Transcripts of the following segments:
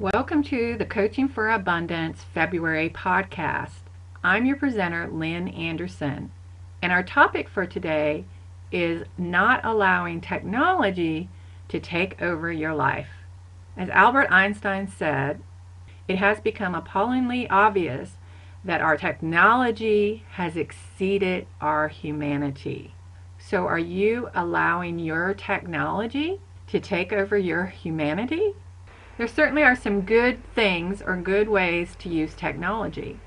Welcome to the Coaching for Abundance February podcast. I'm your presenter, Lynn Anderson, and our topic for today is not allowing technology to take over your life. As Albert Einstein said, it has become appallingly obvious that our technology has exceeded our humanity. So are you allowing your technology to take over your humanity? There certainly are some good things or good ways to use technology.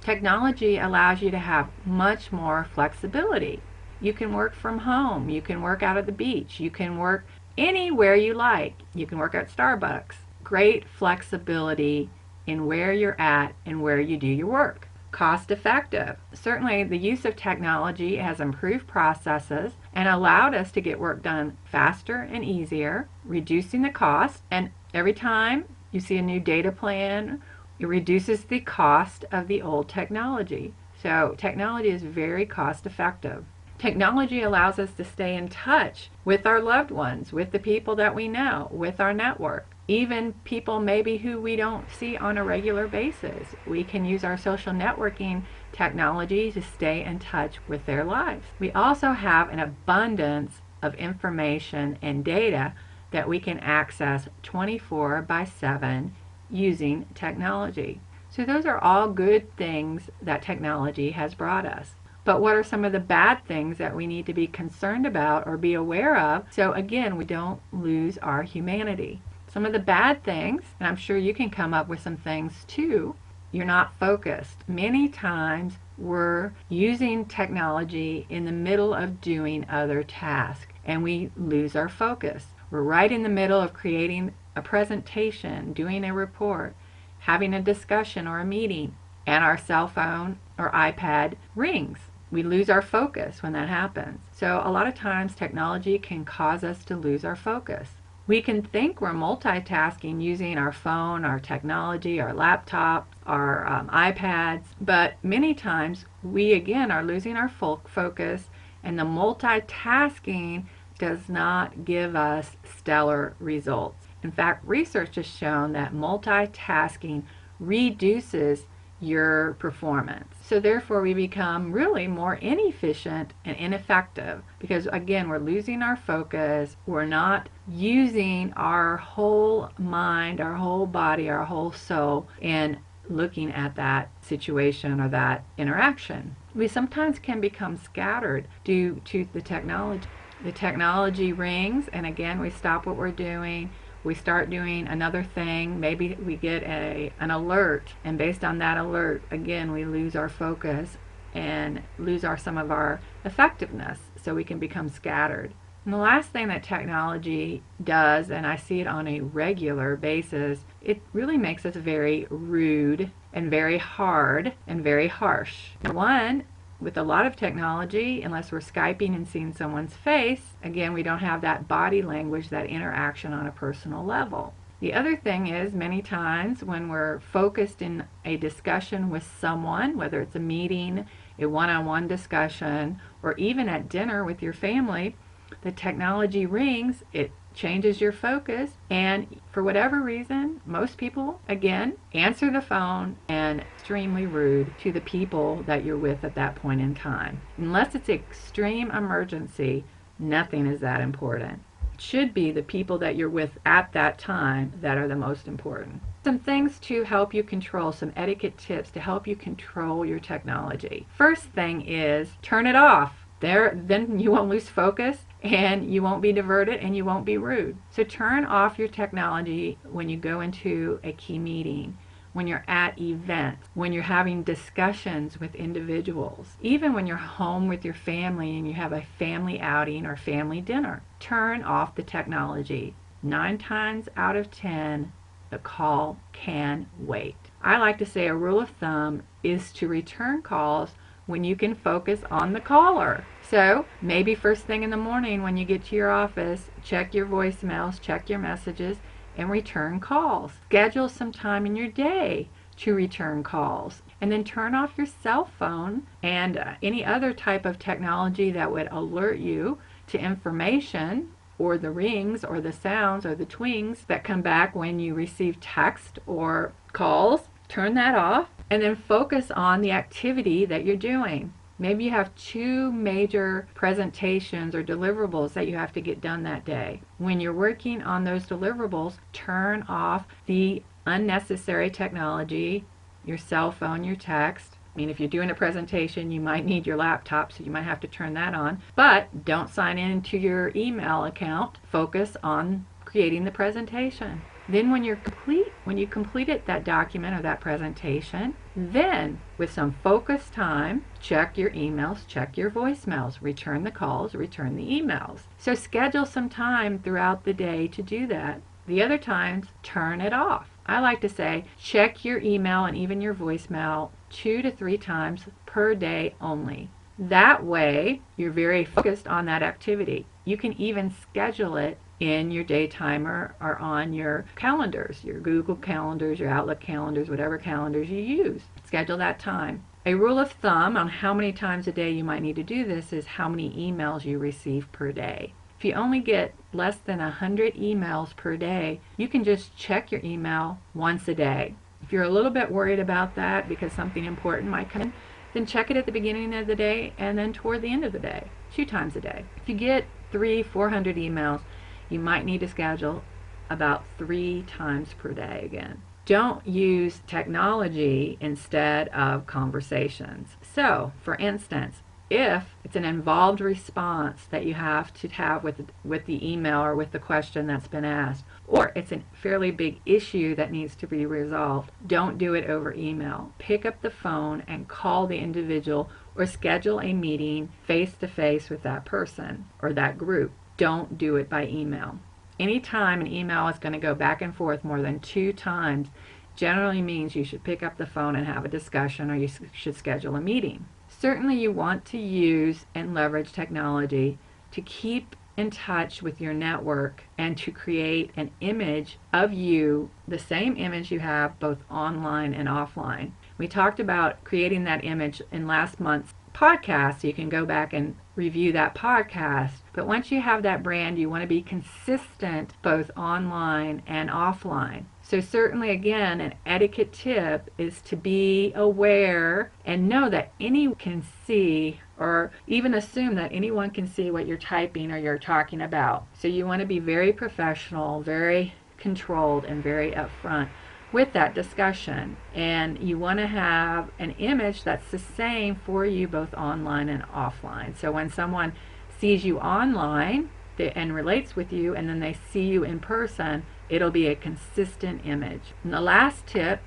Technology allows you to have much more flexibility. You can work from home. You can work out at the beach. You can work anywhere you like. You can work at Starbucks. Great flexibility in where you're at and where you do your work. Cost effective. Certainly the use of technology has improved processes and allowed us to get work done faster and easier, reducing the cost. And every time you see a new data plan, it reduces the cost of the old technology. So technology is very cost effective. Technology allows us to stay in touch with our loved ones, with the people that we know, with our network. Even people maybe who we don't see on a regular basis. We can use our social networking technology to stay in touch with their lives. We also have an abundance of information and data that we can access 24/7 using technology. So those are all good things that technology has brought us. But what are some of the bad things that we need to be concerned about or be aware of so again we don't lose our humanity? Some of the bad things, and I'm sure you can come up with some things too, you're not focused. Many times we're using technology in the middle of doing other tasks and we lose our focus. We're right in the middle of creating a presentation, doing a report, having a discussion or a meeting, and our cell phone or iPad rings. We lose our focus when that happens. So a lot of times technology can cause us to lose our focus. We can think we're multitasking using our phone, our technology, our laptops, our iPads, but many times we again are losing our focus, and the multitasking does not give us stellar results. In fact, research has shown that multitasking reduces your performance. So therefore we become really more inefficient and ineffective because again we're losing our focus, we're not using our whole mind, our whole body, our whole soul in looking at that situation or that interaction. We sometimes can become scattered due to the technology. The technology rings and again we stop what we're doing. We start doing another thing, maybe we get an alert, and based on that alert, again, we lose our focus and lose some of our effectiveness, so we can become scattered. And the last thing that technology does, and I see it on a regular basis, it really makes us very rude and very hard and very harsh. One, with a lot of technology, unless we're Skyping and seeing someone's face, again, we don't have that body language, that interaction on a personal level. The other thing is many times when we're focused in a discussion with someone, whether it's a meeting, a one-on-one discussion, or even at dinner with your family, the technology rings, it changes your focus, and for whatever reason, most people, again, answer the phone and extremely rude to the people that you're with at that point in time. Unless it's extreme emergency, nothing is that important. It should be the people that you're with at that time that are the most important. Some things to help you control, some etiquette tips to help you control your technology. First thing is turn it off. Then you won't lose focus and you won't be diverted and you won't be rude. So turn off your technology when you go into a key meeting, when you're at events, when you're having discussions with individuals, even when you're home with your family and you have a family outing or family dinner. Turn off the technology. 9 times out of 10, the call can wait. I like to say a rule of thumb is to return calls when you can focus on the caller. So maybe first thing in the morning when you get to your office, check your voicemails, check your messages, and return calls. Schedule some time in your day to return calls. And then turn off your cell phone and any other type of technology that would alert you to information or the rings or the sounds or the twings that come back when you receive text or calls. Turn that off and then focus on the activity that you're doing. Maybe you have 2 major presentations or deliverables that you have to get done that day. When you're working on those deliverables, turn off the unnecessary technology, your cell phone, your text. I mean, if you're doing a presentation, you might need your laptop, so you might have to turn that on. But don't sign into your email account. Focus on creating the presentation. Then when you completed that document or that presentation, then with some focused time, check your emails, check your voicemails, return the calls, return the emails. So schedule some time throughout the day to do that. The other times, turn it off. I like to say, check your email and even your voicemail 2 to 3 times per day only. That way, you're very focused on that activity. You can even schedule it in your day timer or on your calendars, your Google calendars, your Outlook calendars, whatever calendars you use. Schedule that time. A rule of thumb on how many times a day you might need to do this is how many emails you receive per day. If you only get less than 100 emails per day, you can just check your email once a day. If you're a little bit worried about that because something important might come in, then check it at the beginning of the day and then toward the end of the day, 2 times a day. If you get 300-400 emails, you might need to schedule about 3 times per day again. Don't use technology instead of conversations. So, for instance, if it's an involved response that you have to have with the email or with the question that's been asked, or it's a fairly big issue that needs to be resolved, don't do it over email. Pick up the phone and call the individual or schedule a meeting face-to-face with that person or that group. Don't do it by email. Anytime an email is going to go back and forth more than 2 times generally means you should pick up the phone and have a discussion, or you should schedule a meeting. Certainly you want to use and leverage technology to keep in touch with your network and to create an image of you, the same image you have both online and offline. We talked about creating that image in last month's podcast, so you can go back and review that podcast. But once you have that brand, you want to be consistent both online and offline. So certainly, again, an etiquette tip is to be aware and know that anyone can see, or even assume that anyone can see what you're typing or you're talking about. So you want to be very professional, very controlled, and very upfront with that discussion. And you want to have an image that's the same for you both online and offline. So when someone sees you online and relates with you, and then they see you in person, it'll be a consistent image. And the last tip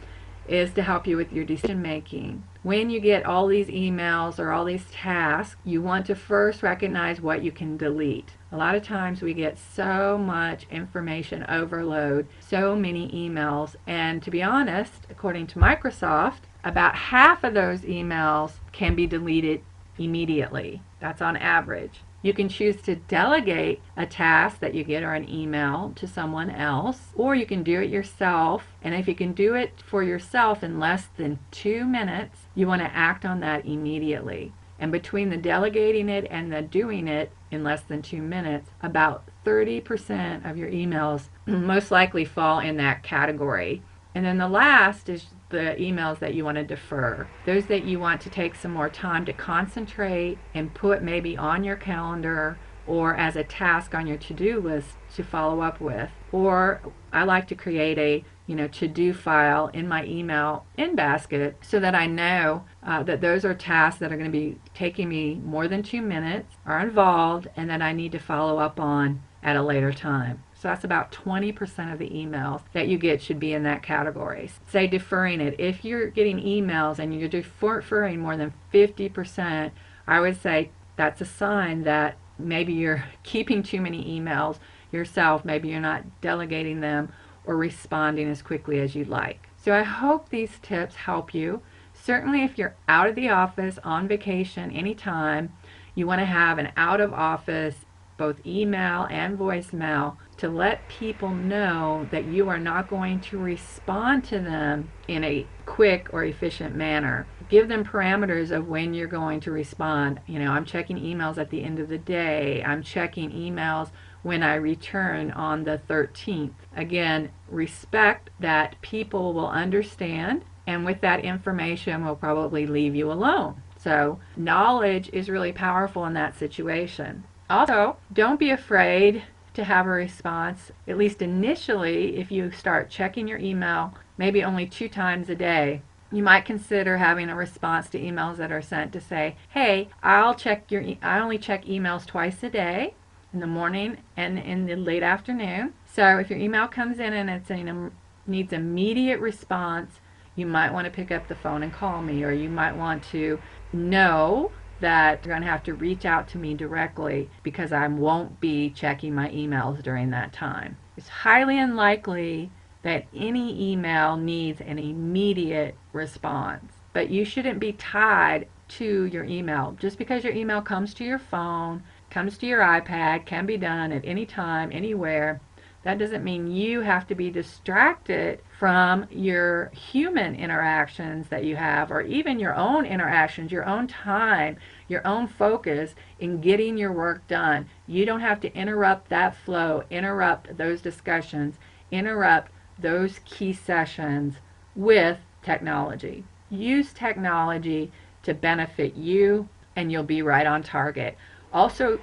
is to help you with your decision making. When you get all these emails or all these tasks, you want to first recognize what you can delete. A lot of times we get so much information overload, so many emails, and to be honest, according to Microsoft, about half of those emails can be deleted immediately. That's on average. You can choose to delegate a task that you get or an email to someone else, or you can do it yourself. And if you can do it for yourself in less than 2 minutes, you want to act on that immediately. And between the delegating it and the doing it in less than 2 minutes, about 30% of your emails most likely fall in that category. And then the last is the emails that you want to defer. Those that you want to take some more time to concentrate and put maybe on your calendar or as a task on your to-do list to follow up with. Or I like to create a to-do file in my email in basket so that I know that those are tasks that are going to be taking me more than 2 minutes, are involved, and that I need to follow up on at a later time. So that's about 20% of the emails that you get should be in that category. Say deferring it. If you're getting emails and you're deferring more than 50%, I would say that's a sign that maybe you're keeping too many emails yourself. Maybe you're not delegating them or responding as quickly as you'd like. So I hope these tips help you. Certainly if you're out of the office, on vacation, anytime, you want to have an out of office, both email and voicemail, to let people know that you are not going to respond to them in a quick or efficient manner. Give them parameters of when you're going to respond. I'm checking emails at the end of the day. I'm checking emails when I return on the 13th. Again, respect that people will understand, and with that information will probably leave you alone. So knowledge is really powerful in that situation. Also, don't be afraid to have a response, at least initially. If you start checking your email maybe only 2 times a day, you might consider having a response to emails that are sent to say, hey, I only check emails twice a day, in the morning and in the late afternoon. So if your email comes in and needs immediate response, you might want to pick up the phone and call me, or you might want to know that you're going to have to reach out to me directly because I won't be checking my emails during that time. It's highly unlikely that any email needs an immediate response, but you shouldn't be tied to your email. Just because your email comes to your phone, comes to your iPad, can be done at any time, anywhere, that doesn't mean you have to be distracted from your human interactions that you have, or even your own interactions, your own time, your own focus in getting your work done. You don't have to interrupt that flow, interrupt those discussions, interrupt those key sessions with technology. Use technology to benefit you, and you'll be right on target. Also,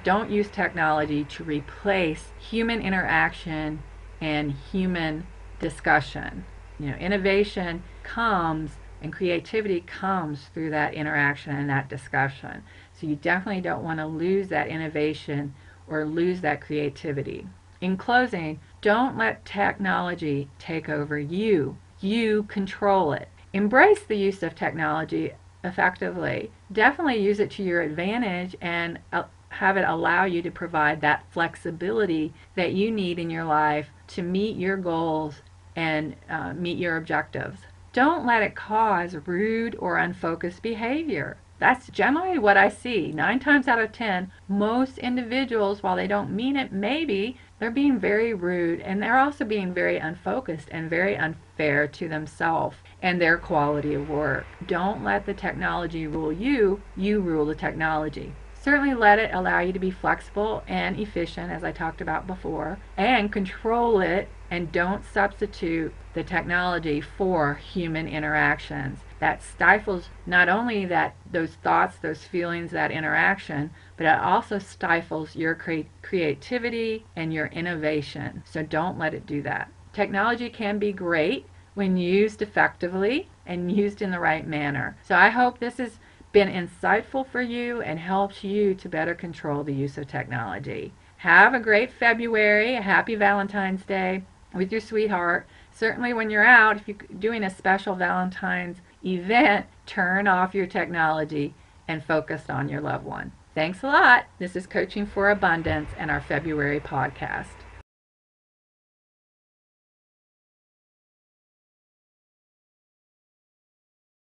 don't use technology to replace human interaction and human discussion. Innovation comes and creativity comes through that interaction and that discussion. So you definitely don't want to lose that innovation or lose that creativity. In closing, don't let technology take over you. You control it. Embrace the use of technology effectively. Definitely use it to your advantage and have it allow you to provide that flexibility that you need in your life to meet your goals and meet your objectives. Don't let it cause rude or unfocused behavior. That's generally what I see. 9 times out of 10, most individuals, while they don't mean it, maybe they're being very rude, and they're also being very unfocused and very unfair to themselves and their quality of work. Don't let the technology rule you. You rule the technology. Certainly let it allow you to be flexible and efficient, as I talked about before, and control it, and don't substitute the technology for human interactions. That stifles not only those thoughts, those feelings, that interaction, but it also stifles your creativity and your innovation. So don't let it do that. Technology can be great when used effectively and used in the right manner. So I hope this has been insightful for you and helps you to better control the use of technology. Have a great February, a happy Valentine's Day with your sweetheart. Certainly when you're out, if you're doing a special Valentine's event, turn off your technology and focus on your loved one. Thanks a lot. This is Coaching for Abundance and our February podcast.